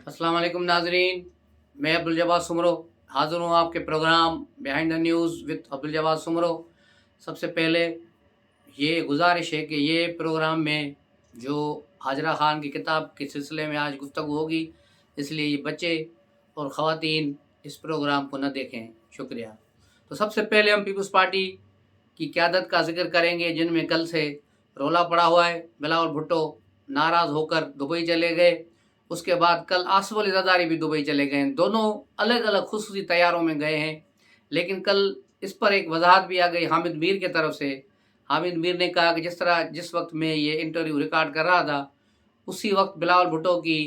अस्सलाम वालेकुम नाजरीन, मैं अब्दुल जवाद सुमरो हाज़िर हूँ आपके programme behind the news with Abdul Jawad Soomro. सबसे पहले ये गुजारिश है कि ये प्रोग्राम में जो हाजरा ख़ान की किताब के सिलसिले में आज गुफ्तगू होगी, इसलिए ये बच्चे और ख़वातीन इस प्रोग्राम को न देखें। शुक्रिया। तो सबसे पहले हम पीपल्स पार्टी की क़यादत का ज़िक्र करेंगे, जिनमें कल से रौला पड़ा हुआ है। बिलावल भुट्टो नाराज़ होकर दुबई चले गए। उसके बाद कल आसिफ अली ज़रदारी भी दुबई चले गए हैं। दोनों अलग अलग खुसूसी तैयारों में गए हैं, लेकिन कल इस पर एक वजाहत भी आ गई हामिद मीर की तरफ से। हामिद मीर ने कहा कि जिस वक्त मैं ये इंटरव्यू रिकॉर्ड कर रहा था, उसी वक्त बिलावल भुट्टो की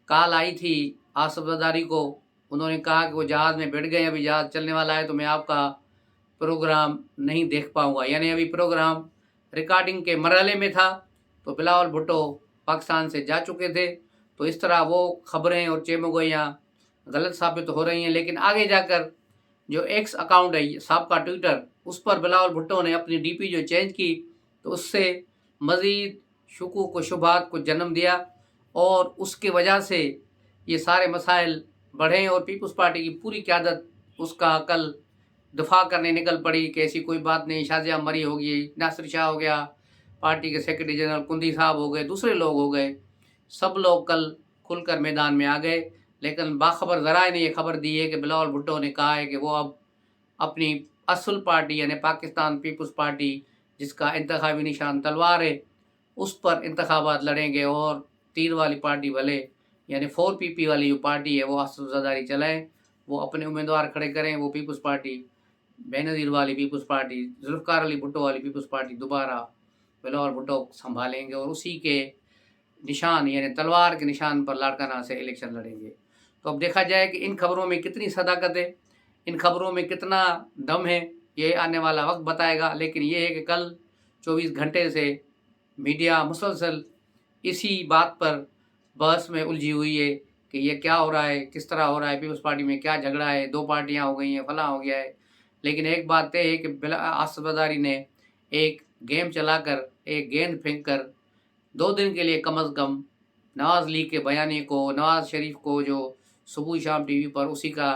कॉल आई थी आसिफ ज़रदारी को। उन्होंने कहा कि वो जहाज़ में बैठ गए, अभी जहाज़ चलने वाला है, तो मैं आपका प्रोग्राम नहीं देख पाऊँगा। यानी अभी प्रोग्राम रिकॉर्डिंग के मरहले में था, तो बिलावल भुट्टो पाकिस्तान से जा चुके थे। तो इस तरह वो खबरें और चेमगोइयाँ गलत साबित हो रही हैं। लेकिन आगे जाकर जो एक्स अकाउंट है साबका ट्विटर, उस पर बिलावल भुट्टो ने अपनी डीपी जो चेंज की, तो उससे मज़ीद शुकूक व शुबहात को जन्म दिया और उसकी वजह से ये सारे मसाइल बढ़े और पीपल्स पार्टी की पूरी क़यादत उसका कल दफा करने निकल पड़ी कि ऐसी कोई बात नहीं, शाज़िया मरी होगी, नासिर शाह हो गया, पार्टी के सेक्रेटरी जनरल कुंदी साहब हो गए, दूसरे लोग हो गए, सब लोग कल खुलकर मैदान में आ गए। लेकिन बाखबर ज़राए ने यह खबर दी है कि बिलावल भुट्टो ने कहा है कि वो अब अपनी असल पार्टी यानी पाकिस्तान पीपल्स पार्टी, जिसका इंतखाबी निशान तलवार है, उस पर इंतखाबात लड़ेंगे और तीर वाली पार्टी भले यानी 4PP वाली जो पार्टी है वो आसिफ ज़रदारी चलाएँ, वो अपने उम्मीदवार खड़े करें। वो पीपल्स पार्टी, बेनज़ीर वाली पीपल्स पार्टी, जुल्फ़िकार अली भुट्टो वाली पीपल्स पार्टी दोबारा बिलावल भुट्टो संभालेंगे और उसी के निशान यानी तलवार के निशान पर लाड़काना से इलेक्शन लड़ेंगे। तो अब देखा जाए कि इन खबरों में कितनी सदाकत है, इन खबरों में कितना दम है, ये आने वाला वक्त बताएगा। लेकिन ये है कि कल 24 घंटे से मीडिया मुसलसल इसी बात पर बहस में उलझी हुई है कि ये क्या हो रहा है, किस तरह हो रहा है, पीपल्स पार्टी में क्या झगड़ा है, 2 पार्टियाँ हो गई हैं, फलां हो गया है। लेकिन एक बात तय है कि आसिफ ज़रदारी ने एक गेम चलाकर, एक गेंद फेंक कर 2 दिन के लिए कम अज़ कम नवाज़ लीग के बयानी को, नवाज़ शरीफ को जो सुबह शाम टीवी पर उसी का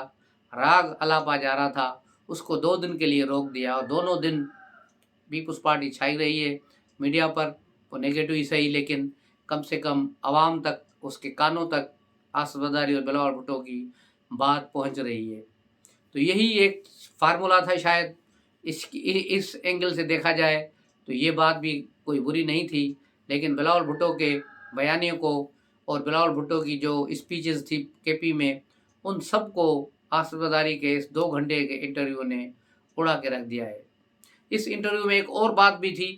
राग अलापा जा रहा था, उसको 2 दिन के लिए रोक दिया और दोनों दिन पीपल्स पार्टी छाई रही है मीडिया पर। वो नेगेटिव ही सही, लेकिन कम से कम आवाम तक, उसके कानों तक आसिफ ज़रदारी और बिलावल भुट्टो की बात पहुंच रही है। तो यही एक फार्मूला था शायद। इस एंगल से देखा जाए तो ये बात भी कोई बुरी नहीं थी। लेकिन बिलावल भुट्टो के बयानियों को और बिलावल भुट्टो की जो स्पीचेस थी केपी में, उन सब को आसिफ ज़रदारी के इस 2 घंटे के इंटरव्यू ने उड़ा के रख दिया है। इस इंटरव्यू में एक और बात भी थी।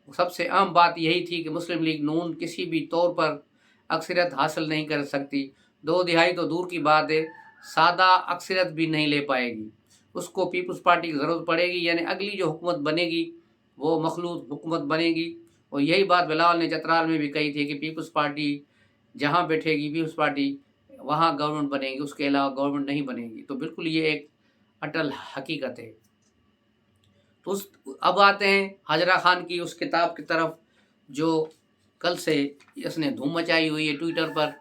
सबसे अहम बात यही थी कि मुस्लिम लीग नून किसी भी तौर पर अक्सरियत हासिल नहीं कर सकती। 2 तिहाई तो दूर की बात है, सादा अक्सरियत भी नहीं ले पाएगी। उसको पीपल्स पार्टी की ज़रूरत पड़ेगी, यानी अगली जो हुकूमत बनेगी वो मखलूत हुकूमत बनेगी। और यही बात बिलावल ने चतराल में भी कही थी कि पीपल्स पार्टी जहाँ बैठेगी, पीपल्स पार्टी वहाँ गवर्नमेंट बनेगी, उसके अलावा गवर्नमेंट नहीं बनेगी। तो बिल्कुल ये एक अटल हकीकत है। तो अब आते हैं हाजरा ख़ान की उस किताब की तरफ जो कल से इसने धूम मचाई हुई है। ट्विटर पर,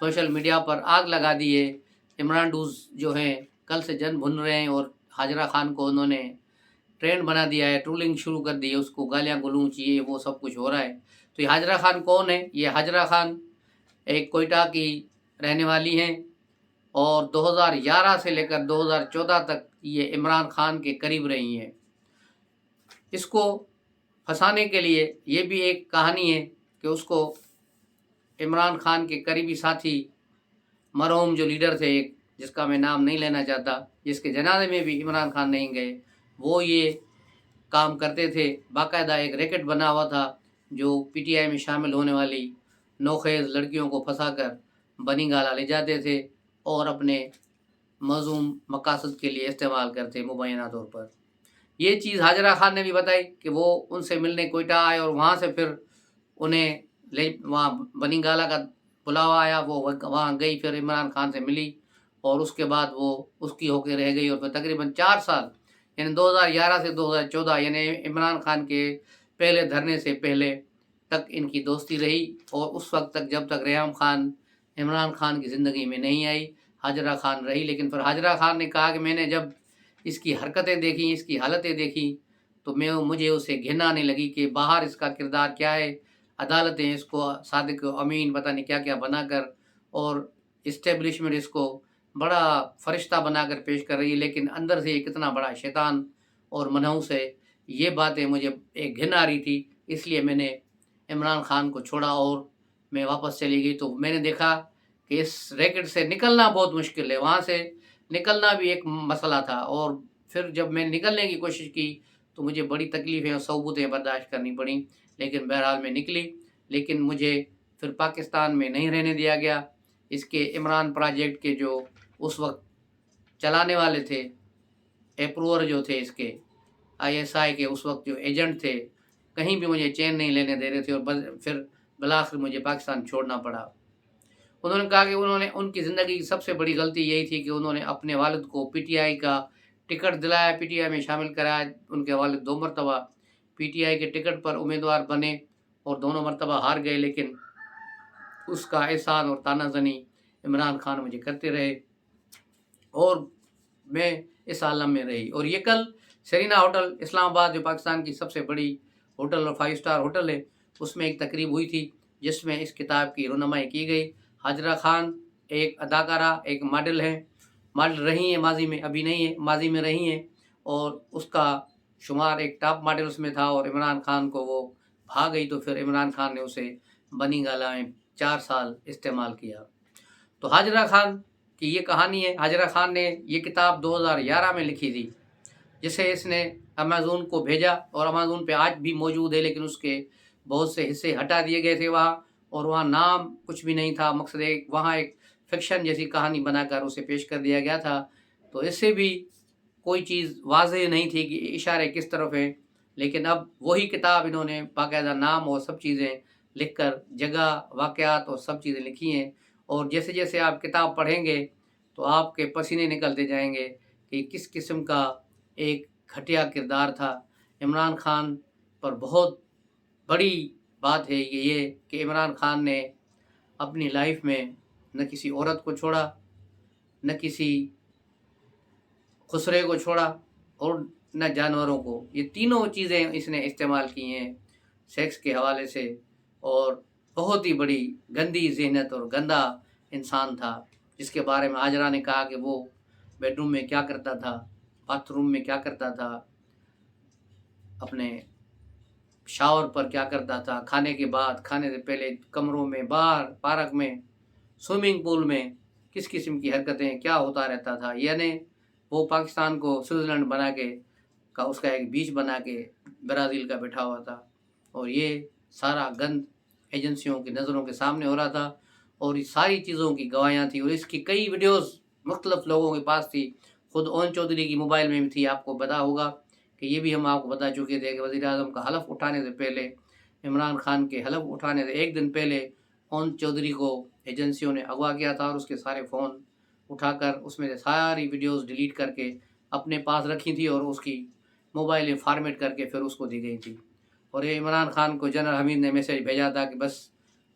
सोशल मीडिया पर आग लगा दी है। इमरान डूज जो हैं कल से जन भुन रहे हैं और हाजरा ख़ान को उन्होंने ट्रेंड बना दिया है, ट्रोलिंग शुरू कर दी है, उसको गालियाँ गलौच ये वो सब कुछ हो रहा है। तो ये हाजरा ख़ान कौन है? ये हाजरा ख़ान एक कोयटा की रहने वाली हैं और 2011 से लेकर 2014 तक ये इमरान खान के करीब रही हैं। इसको फंसाने के लिए ये भी एक कहानी है कि उसको इमरान खान के करीबी साथी, मरहूम जो लीडर थे एक, जिसका मैं नाम नहीं लेना चाहता, जिसके जनाजे में भी इमरान खान नहीं गए, वो ये काम करते थे। बाकायदा एक रैकेट बना हुआ था जो पीटीआई में शामिल होने वाली नौखेज़ लड़कियों को फंसाकर बनी गाला ले जाते थे और अपने मज़ूम मकासद के लिए इस्तेमाल करते मुबैना तौर पर। ये चीज़ हाजरा ख़ान ने भी बताई कि वो उनसे मिलने कोयटा आए और वहाँ से फिर उन्हें ले वहाँ बनी गाला का बुलावा आया, वो वहाँ गई, फिर इमरान खान से मिली और उसके बाद वो उसकी होके रह गई। और फिर तकरीबन 4 साल यानी 2011 से 2014 यानी इमरान खान के पहले धरने से पहले तक इनकी दोस्ती रही। और उस वक्त तक जब तक रेहम खान इमरान खान की ज़िंदगी में नहीं आई, हाजरा खान रही। लेकिन फिर हाजरा खान ने कहा कि मैंने जब इसकी हरकतें देखी, इसकी हालतें देखी, तो मुझे उसे घिन आने लगी कि बाहर इसका किरदार क्या है, अदालतें इसको सादिक अमीन पता नहीं क्या-क्या बनाकर और इस्टेब्लिशमेंट इसको बड़ा फरिश्ता बनाकर पेश कर रही है, लेकिन अंदर से ये कितना बड़ा शैतान और मनहूस है। ये बातें मुझे एक घिन आ रही थी, इसलिए मैंने इमरान खान को छोड़ा और मैं वापस चली गई। तो मैंने देखा कि इस रैकेट से निकलना बहुत मुश्किल है, वहाँ से निकलना भी एक मसला था। और फिर जब मैं निकलने की कोशिश की तो मुझे बड़ी तकलीफ़ें और सऊबतें बर्दाश्त करनी पड़ी, लेकिन बहरहाल मैं निकली। लेकिन मुझे फिर पाकिस्तान में नहीं रहने दिया गया। इसके इमरान प्रोजेक्ट के जो उस वक्त चलाने वाले थे, अप्रूवर जो थे इसके, आईएसआई के उस वक्त जो एजेंट थे, कहीं भी मुझे चैन नहीं लेने दे रहे थे और फिर बिलाखिर मुझे पाकिस्तान छोड़ना पड़ा। उन्होंने कहा कि उनकी ज़िंदगी की सबसे बड़ी गलती यही थी कि उन्होंने अपने वालिद को पीटीआई का टिकट दिलाया, पीटीआई में शामिल कराया। उनके वालिद 2 मरतबा पीटीआई के टिकट पर उम्मीदवार बने और दोनों मरतबा हार गए, लेकिन उसका एहसान और तानाज़नी इमरान खान मुझे करते रहे और मैं इस आलम में रही। और ये कल सेरीना होटल इस्लामाबाद, जो पाकिस्तान की सबसे बड़ी होटल और 5 स्टार होटल है, उसमें एक तकरीब हुई थी जिसमें इस किताब की रुनमाई की गई। हाजरा खान एक अदाकारा, एक मॉडल हैं, मॉडल रही हैं माजी में, अभी नहीं है, माजी में रही हैं, और उसका शुमार एक टॉप मॉडल्स में था। और इमरान खान को वो भाग गई तो फिर इमरान खान ने उसे बनी गाला में 4 साल इस्तेमाल किया। तो हाजरा खान की ये कहानी है। हाजरा खान ने ये किताब 2011 में लिखी थी, जिसे इसने अमेज़न को भेजा और अमेज़न पे आज भी मौजूद है, लेकिन उसके बहुत से हिस्से हटा दिए गए थे वहाँ, और वहाँ नाम कुछ भी नहीं था। मकसद एक वहाँ एक फ़िक्शन जैसी कहानी बनाकर उसे पेश कर दिया गया था। तो इससे भी कोई चीज़ वाज़ेह नहीं थी कि इशारे किस तरफ हैं, लेकिन अब वही किताब इन्होंने बाकायदा नाम और सब चीज़ें लिखकर जगह, वाक़यात और सब चीज़ें लिखी हैं। और जैसे-जैसे आप किताब पढ़ेंगे तो आपके पसीने निकलते जाएँगे कि किस किस्म का एक घटिया किरदार था। इमरान खान पर बहुत बड़ी बात है ये कि इमरान खान ने अपनी लाइफ में न किसी औरत को छोड़ा, न किसी खुसरे को छोड़ा और न जानवरों को। ये तीनों चीज़ें इसने इस्तेमाल की हैं सेक्स के हवाले से, और बहुत ही बड़ी गंदी ज़हनियत और गंदा इंसान था, जिसके बारे में हाजरा ने कहा कि वो बेडरूम में क्या करता था, बाथरूम में क्या करता था, अपने शावर पर क्या करता था, खाने के बाद, खाने से पहले, कमरों में, बाहर, पार्क में, स्विमिंग पूल में किस किस्म की हरकतें, क्या होता रहता था। यानी वो पाकिस्तान को स्विट्ज़रलैंड बना के का उसका एक बीच बना के ब्राज़ील का बैठा हुआ था, और ये सारा गंद एजेंसियों की नज़रों के सामने हो रहा था, और ये सारी चीज़ों की गवाहियाँ थी। और इसकी कई वीडियोज़ मुख्तलिफ लोगों के पास थी, खुद ओन चौधरी की मोबाइल में भी थी। आपको पता होगा कि ये भी हम आपको बता चुके थे कि वज़ीर-ए-आज़म का हलफ़ उठाने से पहले, इमरान खान के हलफ़ उठाने से एक दिन पहले ओन चौधरी को एजेंसियों ने अगवा किया था और उसके सारे फ़ोन उठाकर उसमें से सारी वीडियोज़ डिलीट करके अपने पास रखी थी और उसकी मोबाइल में फ़ॉर्मेट करके फिर उसको दी गई थी। और ये इमरान खान को जनरल हमीद ने मैसेज भेजा था कि बस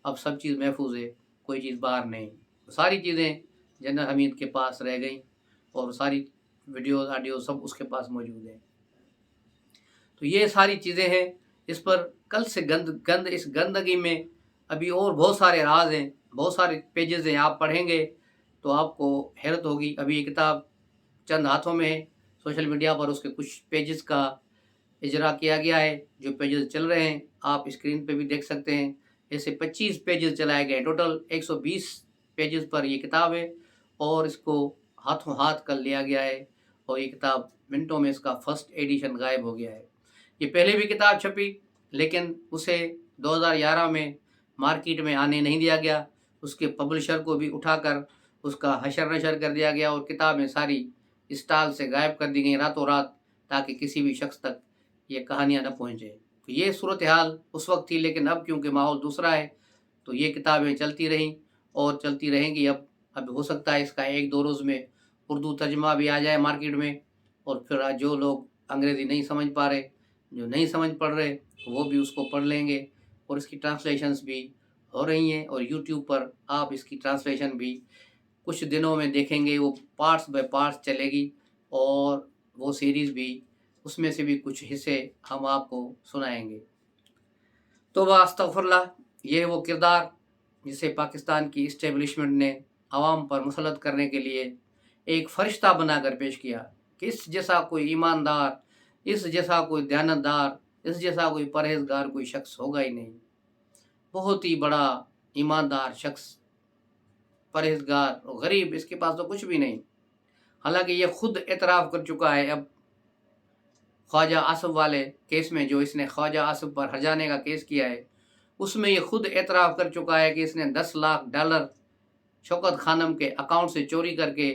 अब सब चीज़ महफूज़ है, कोई चीज़ बाहर नहीं। सारी चीज़ें जनरल हमीद के पास रह गई और सारी वीडियोज़, ऑडियो सब उसके पास मौजूद है। तो ये सारी चीज़ें हैं। इस पर कल से गंद इस गंदगी में अभी और बहुत सारे राज हैं, बहुत सारे पेजेज़ हैं। आप पढ़ेंगे तो आपको हैरत होगी। अभी ये किताब चंद हाथों में है, सोशल मीडिया पर उसके कुछ पेजेज़ का इजरा किया गया है। जो पेजेज़ चल रहे हैं आप स्क्रीन पे भी देख सकते हैं। ऐसे 25 पेजेज़ चलाए गए हैं। टोटल 120 पेजेज़ पर ये किताब है और इसको हाथों हाथ कर लिया गया है, और ये किताब मिनटों में इसका फर्स्ट एडिशन गायब हो गया है। ये पहले भी किताब छपी, लेकिन उसे 2011 में मार्केट में आने नहीं दिया गया। उसके पब्लिशर को भी उठाकर उसका हशर-नशर कर दिया गया और किताबें सारी स्टॉल से गायब कर दी गई रातों रात, ताकि किसी भी शख्स तक ये कहानियाँ न पहुँचे। तो ये सूरत हाल उस वक्त थी, लेकिन अब क्योंकि माहौल दूसरा है तो ये किताबें चलती रहीं और चलती रहेंगी। अब हो सकता है इसका 1-2 रोज़ में उर्दू तर्जमा भी आ जाए मार्केट में, और फिर जो लोग अंग्रेज़ी नहीं समझ पा रहे, जो नहीं समझ पढ़ रहे, वो भी उसको पढ़ लेंगे और इसकी ट्रांसलेशंस भी हो रही हैं और यूट्यूब पर आप इसकी ट्रांसलेशन भी कुछ दिनों में देखेंगे, वो पार्ट्स बाय पार्ट्स चलेगी और वो सीरीज़ भी, उसमें से भी कुछ हिस्से हम आपको सुनाएंगे। तो अस्तगफुरुल्लाह, ये वो किरदार जिसे पाकिस्तान की इस्टेब्लिशमेंट ने आवाम पर मुसलत करने के लिए एक फरिश्ता बनाकर पेश किया कि इस जैसा कोई ईमानदार, इस जैसा कोई दयानतदार, इस जैसा कोई परहेजगार कोई शख्स होगा ही नहीं। बहुत ही बड़ा ईमानदार शख्स, परहेजगार और गरीब, इसके पास तो कुछ भी नहीं। हालांकि ये खुद एतराफ़ कर चुका है अब ख्वाजा आसिफ वाले केस में, जो इसने ख्वाजा आसिफ पर हरजाने का केस किया है, उसमें ये खुद एतराफ़ कर चुका है कि इसने $10 लाख शौकत खानम के अकाउंट से चोरी करके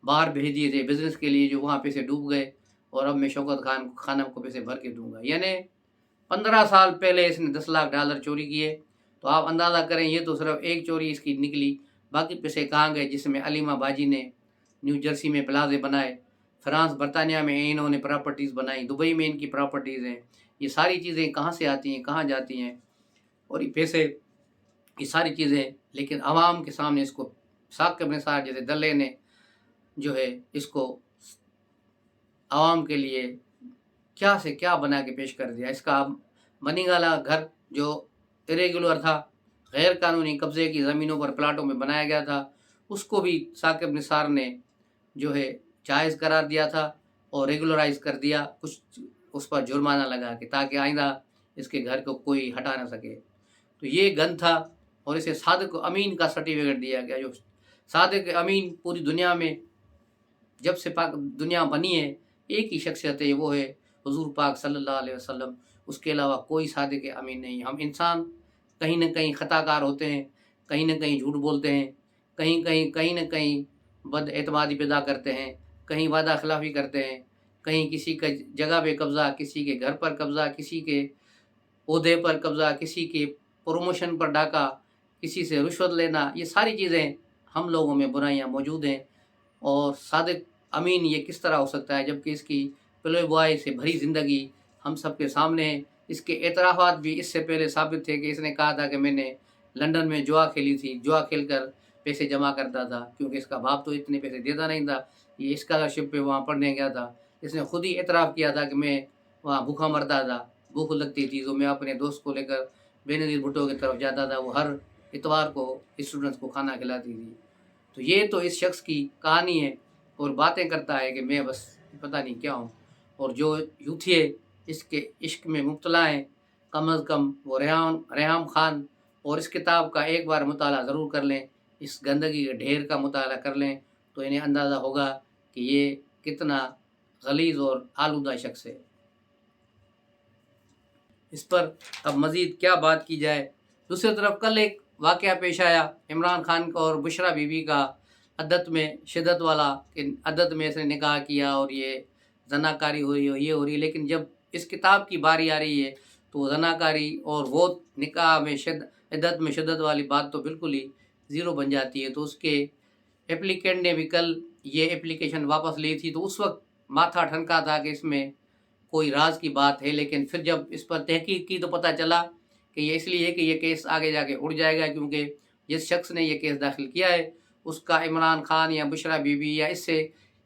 बाहर भेज दिए थे बिज़नेस के लिए, जो वहाँ पैसे डूब गए और अब मैं शौकत खानम को पैसे भर के दूंगा। यानी 15 साल पहले इसने $10 लाख चोरी किए। तो आप अंदाज़ा करें, ये तो सिर्फ एक चोरी इसकी निकली, बाकी पैसे कहाँ गए जिसमें अलीमा बाजी ने न्यू जर्सी में प्लाजे बनाए, फ्रांस बरतानिया में इन्होंने प्रॉपर्टीज़ बनाई, दुबई में इनकी प्रॉपर्टीज़ हैं। ये सारी चीज़ें कहाँ से आती हैं, कहाँ जाती हैं, और ये पैसे, ये सारी चीज़ें, लेकिन आवाम के सामने इसको साकिब निसार जैसे दल्ले ने जो है इसको आवाम के लिए क्या से क्या बना के पेश कर दिया। इसका मनीगाला घर जो इरेगुलर था, गैर कानूनी कब्ज़े की ज़मीनों पर प्लाटों में बनाया गया था, उसको भी साकिब निसार ने जो है जायज़ करार दिया था और रेगुलराइज़ कर दिया, कुछ उस पर जुर्माना लगा के, ताकि आइंदा इसके घर को कोई हटा ना सके। तो ये गन था और इसे सादिक अमीन का सर्टिफिकेट दिया गया। जो सादिक अमीन पूरी दुनिया में जब से पाक दुनिया बनी है, एक ही शख्सियत है, वो है हुजूर पाक सल्लल्लाहु अलैहि वसल्लम। उसके अलावा कोई सादिक अमीन नहीं। हम इंसान कहीं न कहीं ख़ताकार होते हैं, कहीं न कहीं झूठ बोलते हैं, कहीं न कहीं बदएतमादी पैदा करते हैं, कहीं वादा खिलाफ़ी करते हैं, कहीं किसी का जगह पे कब्ज़ा, किसी के घर पर कब्ज़ा, किसी के ओहदे पर कब्ज़ा, किसी के प्रमोशन पर डाका, किसी से रिश्वत लेना, ये सारी चीज़ें हम लोगों में बुराइयाँ मौजूद हैं। और सादिक अमीन ये किस तरह हो सकता है जबकि इसकी प्ले बॉय से भरी ज़िंदगी हम सब के सामने है। इसके एतराफ़ात भी इससे पहले साबित थे कि इसने कहा था कि मैंने लंदन में जुआ खेली थी, जुआ खेलकर पैसे जमा करता था, क्योंकि इसका बाप तो इतने पैसे देता नहीं था। ये स्कॉलरशिप पे वहाँ पढ़ने गया था। इसने खुद ही एतराफ़ किया था कि मैं वहाँ भूखा मरता था, भूख लगती थी तो मैं अपने दोस्त को लेकर बेनज़ीर भुट्टो की तरफ जाता था, वो हर इतवार को स्टूडेंट्स को खाना खिलाती थी। तो ये तो इस शख्स की कहानी है और बातें करता है कि मैं बस पता नहीं क्या हूँ। और जो यूथिए इसके इश्क में मुब्तला हैं, कम अज़ कम वो रेहाम खान और इस किताब का एक बार मुताला ज़रूर कर लें, इस गंदगी के ढेर का मुताला कर लें, तो इन्हें अंदाज़ा होगा कि ये कितना गलीज़ और आलूदा शख्स है। इस पर अब मज़ीद क्या बात की जाए। दूसरी तरफ कल एक वाक़या पेश आया इमरान खान का और बुशरा बीबी का, अद्दत में शिद्दत वाला, कि अद्दत में इसने निकाह किया और ये ज़नाकारी हो रही है, ये हो रही है। लेकिन जब इस किताब की बारी आ रही है तो ज़नाकारी और वो निकाह में इद्दत में शिद्दत वाली बात तो बिल्कुल ही ज़ीरो बन जाती है। तो उसके एप्लीकेंट ने भी कल ये एप्लीकेशन वापस ली थी, तो उस वक्त माथा ठनका था कि इसमें कोई राज की बात है। लेकिन फिर जब इस पर तहकीक की तो पता चला कि ये इसलिए है कि ये केस आगे जाके उड़ जाएगा, क्योंकि जिस शख्स ने ये केस दाखिल किया है उसका इमरान खान या बुशरा बीबी या इससे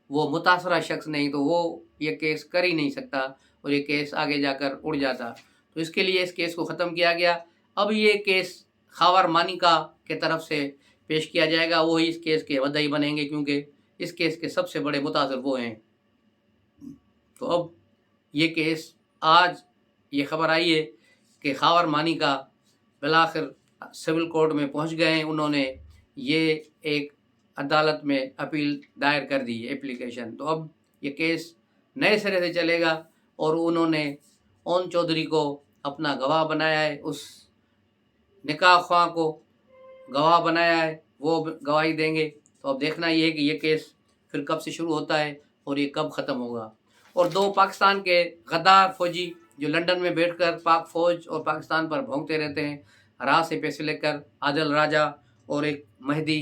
वो मुतासरा शख्स नहीं, तो वो ये केस कर ही नहीं सकता और ये केस आगे जाकर उड़ जाता। तो इसके लिए इस केस को ख़त्म किया गया। अब ये केस खावर मानिका के तरफ से पेश किया जाएगा, वो ही इस केस के वदई बनेंगे, क्योंकि इस केस के सबसे बड़े मुतासर वो हैं। तो अब ये केस, आज ये ख़बर आई है कि खावर मानिका बिलाखिर सिविल कोर्ट में पहुंच गए हैं। उन्होंने ये एक अदालत में अपील दायर कर दी एप्लीकेशन। तो अब ये केस नए सिरे से चलेगा और उन्होंने ओन चौधरी को अपना गवाह बनाया है, उस निकाह ख्वाह को गवाह बनाया है, वो गवाही देंगे। तो अब देखना ये है कि ये केस फिर कब से शुरू होता है और ये कब ख़त्म होगा। और दो पाकिस्तान के गद्दार फौजी जो लंदन में बैठकर पाक फ़ौज और पाकिस्तान पर भौंकते रहते हैं, राह से पैसे लेकर, आदिल राजा और एक महदी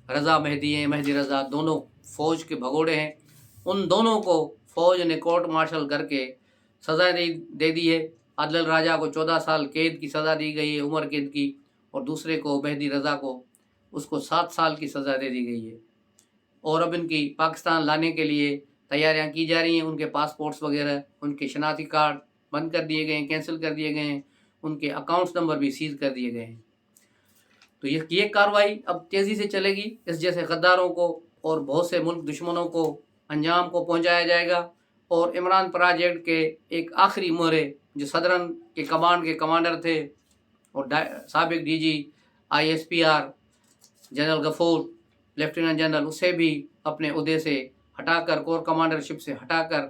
मेहदी हैं, महदी रज़ा, दोनों फ़ौज के भगोड़े हैं। उन दोनों को फ़ौज ने कोर्ट मार्शल करके सज़ा दे दी है। आदिल राजा को 14 साल कैद की सज़ा दी गई है, उम्र कैद की, اور دوسرے کو مہدی رضا کو اس کو 7 سال کی سزا دے دی گئی ہے، اور اب ان کی پاکستان لانے کے لیے تیاریاں کی جا رہی ہیں۔ ان کے پاسپورٹس وغیرہ، ان کے شناختی کارڈ بند کر دیے گئے ہیں، کینسل کر دیے گئے ہیں، ان کے اکاؤنٹس نمبر بھی سیز کر دیے گئے ہیں۔ تو یہ کارروائی اب تیزی سے چلے گی، اس جیسے غداروں کو اور بہت سے ملک دشمنوں کو انجام کو پہنچایا جائے گا، اور عمران پروجیکٹ کے ایک آخری مہرے جو صدرن کے کمانڈ کے کمانڈر تھے اور سابق ڈی جی ISPR جنرل غفور لیفٹیننٹ جنرل، اسے بھی اپنے عہدے سے ہٹا کر، کور کمانڈرشپ سے ہٹا کر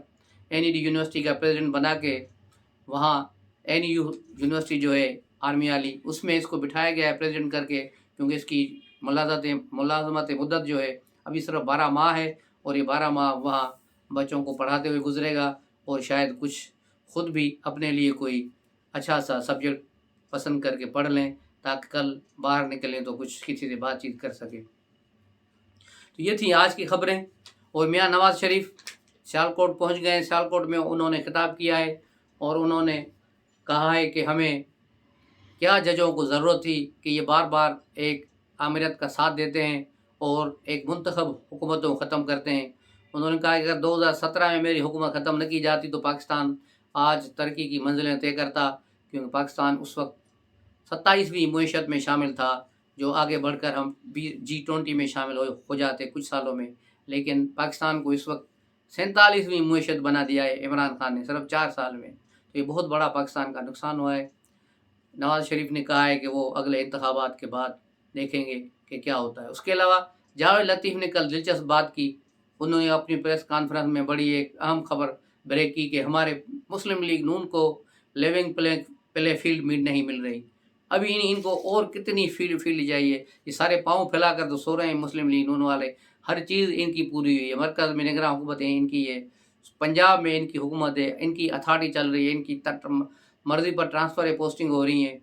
NED یونیورسٹی کا پریزیڈنٹ بنا کے، وہاں NEU یونیورسٹی جو ہے آرمی والی، اس میں اس کو بٹھایا گیا ہے پریزیڈنٹ کر کے، کیونکہ اس کی ملازمت مدت جو ہے ابھی صرف 12 ماہ ہے، اور یہ 12 ماہ وہاں بچوں کو پڑھاتے ہوئے گزرے گا، اور شاید کچھ خود بھی اپنے لیے کوئی اچھا سا سبجیکٹ پسند کر کے پڑھ لیں، تاکہ کل باہر نکلیں تو کچھ کسی سے بات چیت کر سکیں۔ تو یہ تھی آج کی خبریں۔ اور میاں نواز شریف سیالکوٹ پہنچ گئے ہیں۔ سیالکوٹ میں انہوں نے خطاب کیا ہے، اور انہوں نے کہا ہے کہ ہمیں کیا ججوں کو ضرورت تھی کہ یہ بار بار ایک آمریت کا ساتھ دیتے ہیں اور ایک منتخب حکومتوں کو ختم کرتے ہیں۔ انہوں نے کہا کہ اگر 2017 میں میری حکومت ختم نہ کی جاتی تو پاکستان آج ترقی کی منزلیں طے کرتا، کیونکہ پاکستان اس وقت 27ویں معیشت میں شامل تھا، جو آگے بڑھ کر ہم G20 میں شامل ہو جاتے کچھ سالوں میں، لیکن پاکستان کو اس وقت 47ویں معیشت بنا دیا ہے عمران خان نے صرف 4 سال میں۔ تو یہ بہت بڑا پاکستان کا نقصان ہوا ہے۔ نواز شریف نے کہا ہے کہ وہ اگلے انتخابات کے بعد دیکھیں گے کہ کیا ہوتا ہے۔ اس کے علاوہ جاوید لطیف نے کل دلچسپ بات کی، انہوں نے اپنی پریس کانفرنس میں بڑی ایک اہم خبر بریک کی کہ ہمارے مسلم لیگ نون کو لیونگ پلے فیلڈ نہیں مل رہی۔ ابھی ان کو اور کتنی فیلڈ چاہیے؟ یہ سارے پاؤں پھیلا کر تو سو رہے ہیں مسلم لیگ نون والے، ہر چیز ان کی پوری ہوئی ہے، مرکز میں نگراں حکومت ہے ان کی ہے، پنجاب میں ان کی حکومت ہے، ان کی اتھارٹی چل رہی ہے، ان کی مرضی پر ٹرانسفر پوسٹنگ ہو رہی ہیں،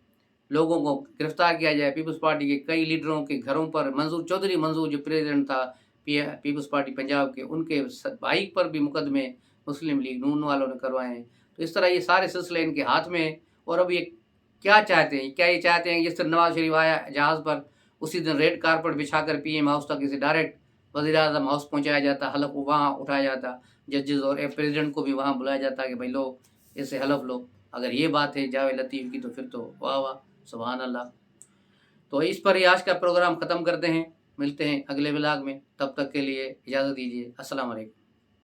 لوگوں کو گرفتار کیا جائے۔ پیپلز پارٹی کے کئی لیڈروں کے گھروں پر چودھری منظور جو پریزیڈنٹ تھا پیپلز پارٹی پنجاب کے، ان کے بھائی پر بھی مقدمے مسلم لیگ نون والوں نے کروائے ہیں۔ تو اس طرح یہ سارے سلسلے ان کے ہاتھ میں ہیں، اور اب یہ کیا چاہتے ہیں؟ کیا یہ چاہتے ہیں کہ جس دن نواز شریف آیا جہاز پر، اسی دن ریڈ کارپٹ بچھا کر PM ہاؤس تک اسے ڈائریکٹ وزیر اعظم ہاؤس پہنچایا جاتا، حلف وہاں اٹھایا جاتا، ججز اور پریزیڈنٹ کو بھی وہاں بلایا جاتا کہ بھائی لو اس سے حلف لو؟ اگر یہ بات ہے جاوید لطیف کی تو پھر تو واہ واہ سبحان اللہ۔ تو اس پر ہی آج کا پروگرام ختم کرتے ہیں، ملتے ہیں اگلے ولاگ میں، تب تک کے لیے اجازت دیجیے، السلام علیکم۔